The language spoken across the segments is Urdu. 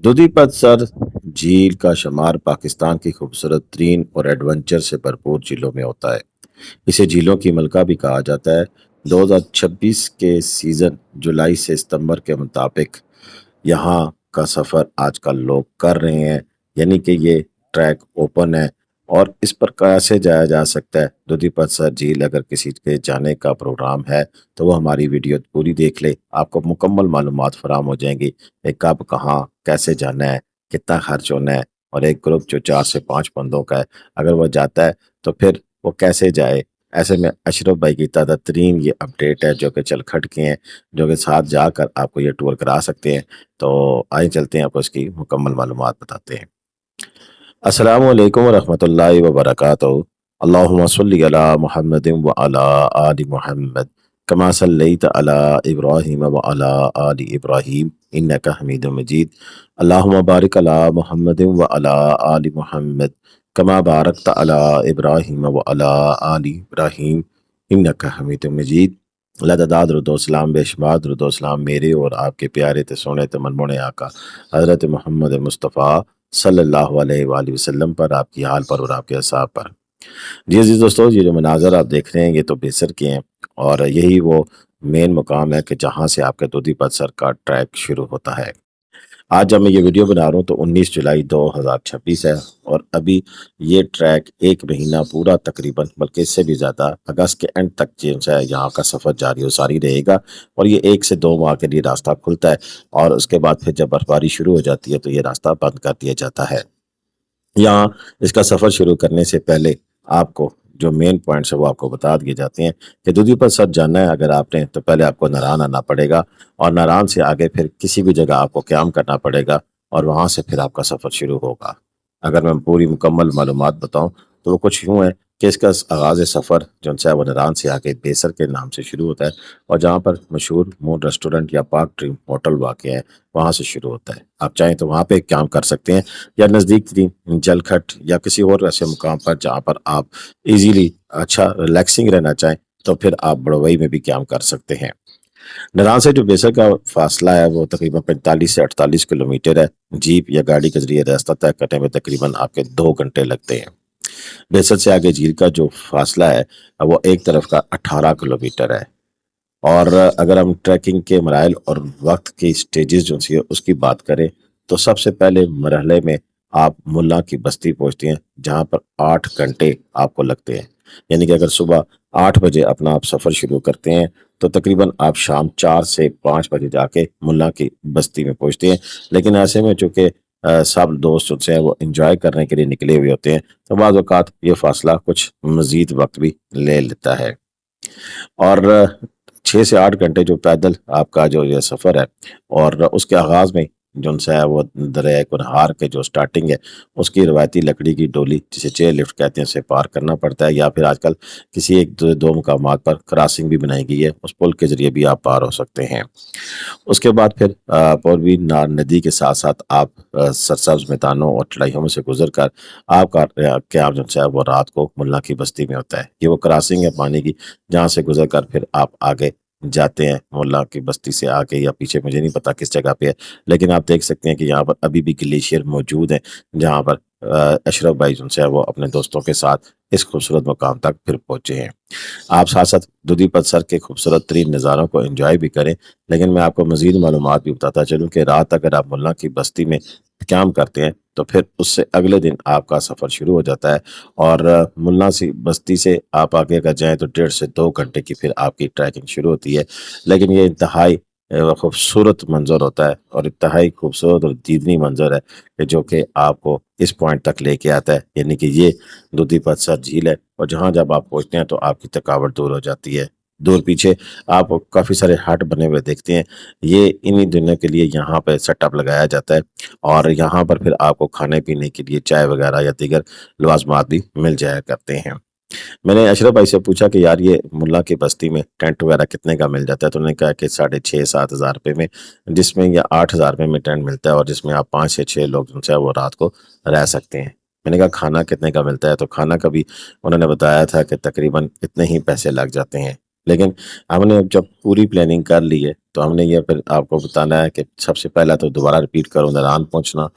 دودھی پت سر جھیل کا شمار پاکستان کی خوبصورت ترین اور ایڈونچر سے بھرپور جھیلوں میں ہوتا ہے۔ اسے جھیلوں کی ملکہ بھی کہا جاتا ہے۔ 2026 کے سیزن جولائی سے ستمبر کے مطابق یہاں کا سفر آج کل لوگ کر رہے ہیں، یعنی کہ یہ ٹریک اوپن ہے اور اس پر کیسے جایا جا سکتا ہے دودھی پت سر جھیل۔ اگر کسی کے جانے کا پروگرام ہے تو وہ ہماری ویڈیو پوری دیکھ لے، آپ کو مکمل معلومات فراہم ہو جائیں گی کہ کب کہاں کیسے جانا ہے، کتنا خرچ ہونا ہے، اور ایک گروپ جو 4 سے 5 بندوں کا ہے اگر وہ جاتا ہے تو پھر وہ کیسے جائے۔ ایسے میں اشرف بھائی کی تازہ ترین یہ اپڈیٹ ہے جو کہ چل کھٹ کے ہیں، جو کہ ساتھ جا کر آپ کو یہ ٹور کرا سکتے ہیں۔ تو آئیں چلتے ہیں، آپ کو اس کی مکمل معلومات بتاتے ہیں۔ السلام علیکم ورحمۃ اللہ وبرکاتہ۔ اللہم صلی علی محمد وعلی آل محمد کما صلیت علی ابراہیم وعلی آل ابراہیم انک حمید مجید۔ اللہم بارک علی محمد وعلی آل محمد کما بارکت علی ابراہیم وعلی آل ابراہیم انک حمید مجید۔ لداد درود و سلام، بے شمار درود و سلام میرے اور آپ کے پیارے تے سونے تے منمونے آقا حضرت محمد مصطفیٰ صلی اللہ علیہ وآلہ وسلم پر، آپ کی حال پر اور آپ کے اصحاب پر۔ جی عزیز دوستو، یہ جو مناظر آپ دیکھ رہے ہیں یہ تو بیسر کے ہیں، اور یہی وہ مین مقام ہے کہ جہاں سے آپ کے دودھی پت سر کا ٹریک شروع ہوتا ہے۔ آج جب میں یہ ویڈیو بنا رہا ہوں تو 19 جولائی 2026 ہے، اور ابھی یہ ٹریک ایک مہینہ پورا تقریباً، بلکہ اس سے بھی زیادہ، اگست کے اینڈ تک جو ہے یہاں کا سفر جاری و ساری رہے گا، اور یہ 1 سے 2 ماہ کے لیے راستہ کھلتا ہے، اور اس کے بعد پھر جب برفباری شروع ہو جاتی ہے تو یہ راستہ بند کر دیا جاتا ہے۔ یہاں اس کا سفر شروع کرنے سے پہلے آپ کو جو مین پوائنٹس ہیں وہ آپ کو بتا دیے جاتے ہیں کہ دودھی پت سر جانا ہے اگر آپ نے تو پہلے آپ کو ناران آنا پڑے گا، اور ناران سے آگے پھر کسی بھی جگہ آپ کو قیام کرنا پڑے گا، اور وہاں سے پھر آپ کا سفر شروع ہوگا۔ اگر میں پوری مکمل معلومات بتاؤں تو وہ کچھ یوں ہے کہ اس کا آغاز سفر جو ہے وہ ناران سے آگے بیسر کے نام سے شروع ہوتا ہے، اور جہاں پر مشہور مون ریسٹورنٹ یا پارک ڈریم ہوٹل واقع ہے وہاں سے شروع ہوتا ہے۔ آپ چاہیں تو وہاں پہ قیام کر سکتے ہیں، یا نزدیک ترین جل کھٹ یا کسی اور ایسے مقام پر جہاں پر آپ ایزیلی اچھا ریلیکسنگ رہنا چاہیں تو پھر آپ بڑوئی میں بھی قیام کر سکتے ہیں۔ ناران سے جو بیسر کا فاصلہ ہے وہ تقریباً 45 سے 48 کلومیٹر ہے۔ جیپ یا گاڑی کے ذریعے راستہ طے کرنے میں تقریباً آپ کے 2 گھنٹے لگتے ہیں۔ بیسر سے آگے جھیل کا جو فاصلہ ہے وہ ایک طرف کا 18 کلومیٹر ہے۔ اور اگر ہم ٹریکنگ کے مراحل اور وقت کی سٹیجز جو سی اس کی بات کریں تو سب سے پہلے مرحلے میں آپ ملا کی بستی پہنچتے ہیں، جہاں پر 8 گھنٹے آپ کو لگتے ہیں۔ یعنی کہ اگر صبح 8 بجے اپنا آپ سفر شروع کرتے ہیں تو تقریباً آپ شام 4 سے 5 بجے جا کے ملا کی بستی میں پہنچتے ہیں۔ لیکن ایسے میں چونکہ سب دوست جو سے وہ انجوائے کرنے کے لیے نکلے ہوئے ہوتے ہیں تو بعض اوقات یہ فاصلہ کچھ مزید وقت بھی لے لیتا ہے۔ اور 6 سے 8 گھنٹے جو پیدل آپ کا جو یہ سفر ہے، اور اس کے آغاز میں جو ہے وہ دریائے کنہار کے جو سٹارٹنگ ہے اس کی روایتی لکڑی کی ڈولی جسے چیئر لفٹ کہتے ہیں اسے پار کرنا پڑتا ہے، یا پھر آج کل کسی ایک دو مقامات پر کراسنگ بھی بنائی گئی ہے، اس پل کے ذریعے بھی آپ پار ہو سکتے ہیں۔ اس کے بعد پھر پوروی نار ندی کے ساتھ ساتھ آپ سرسبز میدانوں اور چڑھائیوں میں سے گزر کر آپ کا قیام جو ہے وہ رات کو ملا کی بستی میں ہوتا ہے۔ یہ وہ کراسنگ ہے پانی کی جہاں سے گزر کر پھر آپ آگے جاتے ہیں ملا کی بستی سے آگے یا پیچھے، مجھے نہیں پتا کس جگہ پہ ہے، لیکن آپ دیکھ سکتے ہیں کہ یہاں پر ابھی بھی گلیشیئر موجود ہیں، جہاں پر اشرف بھائی جو ہے وہ اپنے دوستوں کے ساتھ اس خوبصورت مقام تک پھر پہنچے ہیں۔ آپ ساتھ ساتھ دودھی پت سر کے خوبصورت ترین نظاروں کو انجوائے بھی کریں، لیکن میں آپ کو مزید معلومات بھی بتاتا چلوں کہ رات اگر آپ ملا کی بستی میں قیام کرتے ہیں تو پھر اس سے اگلے دن آپ کا سفر شروع ہو جاتا ہے، اور ملا سی بستی سے آپ آگے اگر جائیں تو 1.5 سے 2 گھنٹے کی پھر آپ کی ٹریکنگ شروع ہوتی ہے۔ لیکن یہ انتہائی خوبصورت منظر ہوتا ہے، اور انتہائی خوبصورت اور دیدنی منظر ہے کہ جو کہ آپ کو اس پوائنٹ تک لے کے آتا ہے، یعنی کہ یہ دودھی پت سر جھیل ہے، اور جہاں جب آپ پہنچتے ہیں تو آپ کی تھکاوٹ دور ہو جاتی ہے۔ دور پیچھے آپ کافی سارے ہٹ بنے ہوئے دیکھتے ہیں، یہ انہی دنوں کے لیے یہاں پہ سیٹ اپ لگایا جاتا ہے، اور یہاں پر پھر آپ کو کھانے پینے کے لیے چائے وغیرہ یا دیگر لوازمات بھی مل جایا کرتے ہیں۔ میں نے اشرف بھائی سے پوچھا کہ یار یہ ملا کی بستی میں ٹینٹ وغیرہ کتنے کا مل جاتا ہے، تو انہوں نے کہا کہ 6,500-7,000 روپے میں، جس میں یا 8,000 روپے میں ٹینٹ ملتا ہے، اور جس میں آپ 5 سے 6 لوگ جو ہے وہ رات کو رہ سکتے ہیں۔ میں نے کہا کھانا کتنے کا ملتا ہے، تو کھانا کا بھی انہوں نے بتایا تھا کہ تقریباً اتنے ہی پیسے لگ جاتے ہیں۔ لیکن ہم نے اب جب پوری پلاننگ کر لی ہے تو ہم نے یہ پھر آپ کو بتانا ہے کہ سب سے پہلا تو دوبارہ ریپیٹ کرو نران پہنچنا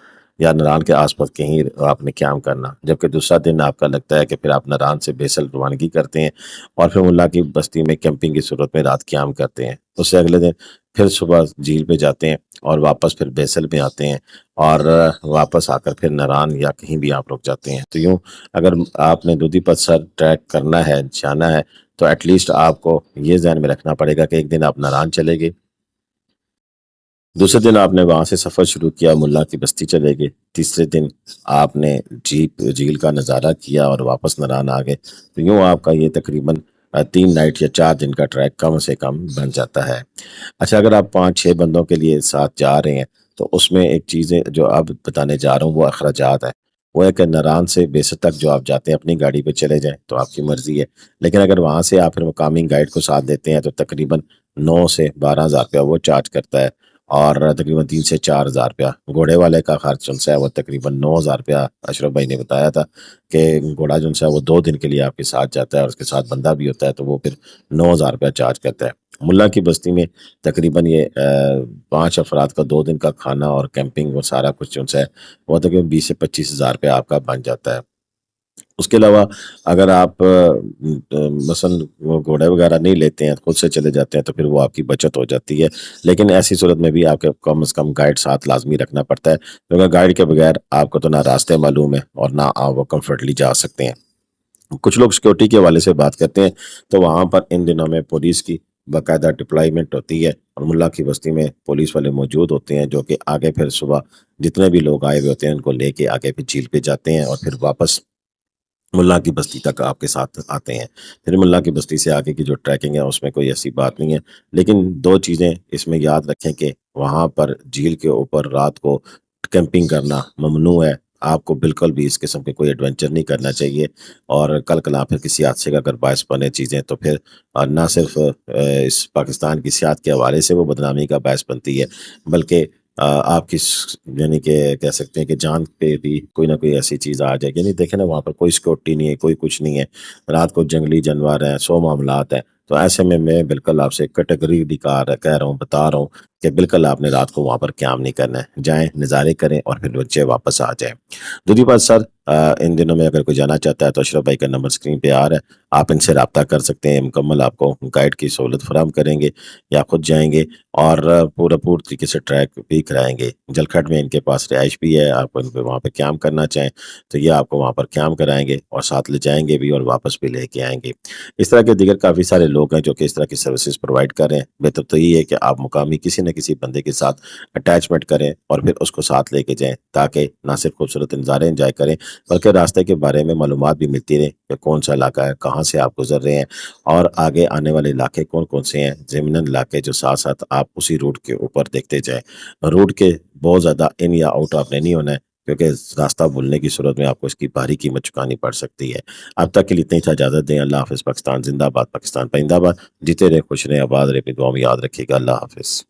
یا نران کے آس پاس کہیں آپ نے قیام کرنا، جبکہ دوسرا دن آپ کا لگتا ہے کہ پھر آپ نران سے بیسل روانگی کرتے ہیں اور پھر ملا کی بستی میں کیمپنگ کی صورت میں رات قیام کرتے ہیں۔ اس سے اگلے دن پھر صبح جھیل پہ جاتے ہیں اور واپس پھر بیسل میں آتے ہیں اور واپس آ کر پھر نران یا کہیں بھی آپ رک جاتے ہیں۔ تو یوں اگر آپ نے دودھی پتھر ٹریک کرنا ہے، جانا ہے، تو ایٹ لیسٹ آپ کو یہ ذہن میں رکھنا پڑے گا کہ ایک دن آپ ناران چلے گئے، دوسرے دن آپ نے وہاں سے سفر شروع کیا، ملا کی بستی چلے گئے، تیسرے دن آپ نے جھیل کا نظارہ کیا اور واپس ناران آ گئے۔ تو یوں آپ کا یہ تقریباً 3 نائٹ یا 4 دن کا ٹریک کم سے کم بن جاتا ہے۔ اچھا، اگر آپ 5-6 بندوں کے لیے ساتھ جا رہے ہیں تو اس میں ایک چیزیں جو اب بتانے جا رہا ہوں وہ اخراجات ہے، وہ ہے کہ ناران سے بیسر تک جو آپ جاتے ہیں اپنی گاڑی پہ چلے جائیں تو آپ کی مرضی ہے، لیکن اگر وہاں سے آپ پھر مقامی گائیڈ کو ساتھ دیتے ہیں تو تقریباً 9 سے 12 ہزار روپیہ وہ چارج کرتا ہے، اور تقریباً 3 سے 4 ہزار روپیہ گھوڑے والے کا خرچ جو ہے وہ تقریباً 9 ہزار روپیہ اشرف بھائی نے بتایا تھا کہ گھوڑا جو ہے وہ 2 دن کے لیے آپ کے ساتھ جاتا ہے اور اس کے ساتھ بندہ بھی ہوتا ہے تو وہ پھر 9 ہزار روپیہ چارج کرتا ہے۔ ملا کی بستی میں تقریباً یہ 5 افراد کا 2 دن کا کھانا اور کیمپنگ اور سارا کچھ جو ہے وہ تقریباً 20 سے 25 ہزار روپیہ آپ کا بن جاتا ہے۔ اس کے علاوہ اگر آپ مثلاً وہ گھوڑے وغیرہ نہیں لیتے ہیں، خود سے چلے جاتے ہیں تو پھر وہ آپ کی بچت ہو جاتی ہے، لیکن ایسی صورت میں بھی آپ کے کم از کم گائیڈ ساتھ لازمی رکھنا پڑتا ہے، کیونکہ گائیڈ کے بغیر آپ کو تو نہ راستے معلوم ہے اور نہ آپ وہ کمفرٹلی جا سکتے ہیں۔ کچھ لوگ سیکورٹی کے حوالے سے بات کرتے ہیں تو وہاں پر ان دنوں میں پولیس کی باقاعدہ ڈپلائمنٹ ہوتی ہے اور ملا کی بستی میں پولیس والے موجود ہوتے ہیں جو کہ آگے پھر صبح جتنے بھی لوگ آئے ہوئے ہوتے ہیں ان کو لے کے آگے پھر جھیل پہ جاتے ہیں اور پھر واپس ملا کی بستی تک آپ کے ساتھ آتے ہیں۔ پھر ملا کی بستی سے آگے کی جو ٹریکنگ ہے اس میں کوئی ایسی بات نہیں ہے، لیکن 2 چیزیں اس میں یاد رکھیں کہ وہاں پر جھیل کے اوپر رات کو کیمپنگ کرنا ممنوع ہے، آپ کو بالکل بھی اس قسم کے کوئی ایڈونچر نہیں کرنا چاہیے، اور کل کلا پھر کسی حادثے کا اگر باعث بنے چیزیں تو پھر نہ صرف اس پاکستان کی سیاحت کے حوالے سے وہ بدنامی کا باعث بنتی ہے، بلکہ آپ کی یعنی کہ کہہ سکتے ہیں کہ جان پہ بھی کوئی نہ کوئی ایسی چیز آ جائے گی۔ نہیں دیکھیں نا، وہاں پر کوئی سیکورٹی نہیں ہے، کوئی کچھ نہیں ہے، رات کو جنگلی جانور ہیں، 100 معاملات ہیں، تو ایسے میں بالکل آپ سے کیٹیگری کہہ رہا ہوں، بتا رہا ہوں کہ بالکل آپ نے رات کو وہاں پر قیام نہیں کرنا ہے، جائیں نظارے کریں اور پھر بچے واپس آ جائیں۔ دودھی پال سر ان دنوں میں اگر کوئی جانا چاہتا ہے تو اشرف بھائی کا نمبر اسکرین پہ آ رہا ہے، آپ ان سے رابطہ کر سکتے ہیں، مکمل آپ کو گائیڈ کی سہولت فراہم کریں گے یا خود جائیں گے، اور پورا طریقے سے ٹریک بھی کرائیں گے۔ جلکھٹ میں ان کے پاس رہائش بھی ہے، آپ ان پہ وہاں پہ قیام کرنا چاہیں تو یہ آپ کو وہاں پر قیام کرائیں گے اور ساتھ لے جائیں گے بھی اور واپس بھی لے کے آئیں گے۔ اس طرح کے دیگر کافی سارے لوگ ہیں جو کہ اس طرح کی سروسز پرووائڈ کر رہے ہیں۔ بہتر تو یہ ہے کہ آپ مقامی کسی نہ کسی بندے کے ساتھ اٹیچمنٹ کریں اور پھر اس کو ساتھ لے کے جائیں، تاکہ نہ صرف خوبصورت نظارے انجوائے کریں بلکہ راستے کے بارے میں معلومات بھی ملتی رہے کہ کون سا علاقہ ہے، کہاں سے آپ گزر رہے ہیں اور آگے آنے والے علاقے کون کون سے ہیں، ضمناً علاقے جو ساتھ ساتھ آپ اسی روٹ کے اوپر دیکھتے جائیں۔ روٹ کے بہت زیادہ ان یا آؤٹ آپ نے نہیں ہونا ہے، کیونکہ راستہ بھولنے کی صورت میں آپ کو اس کی بھاری قیمت چکانی پڑ سکتی ہے۔ اب تک کے لیے اتنی اجازت دیں۔ اللہ حافظ۔ پاکستان زندہ باد، پاکستان پائندہ باد۔ جیتے رہے، خوش رہے، آباد رہے، اپنی دعاؤں میں یاد رکھیے گا۔ اللہ حافظ۔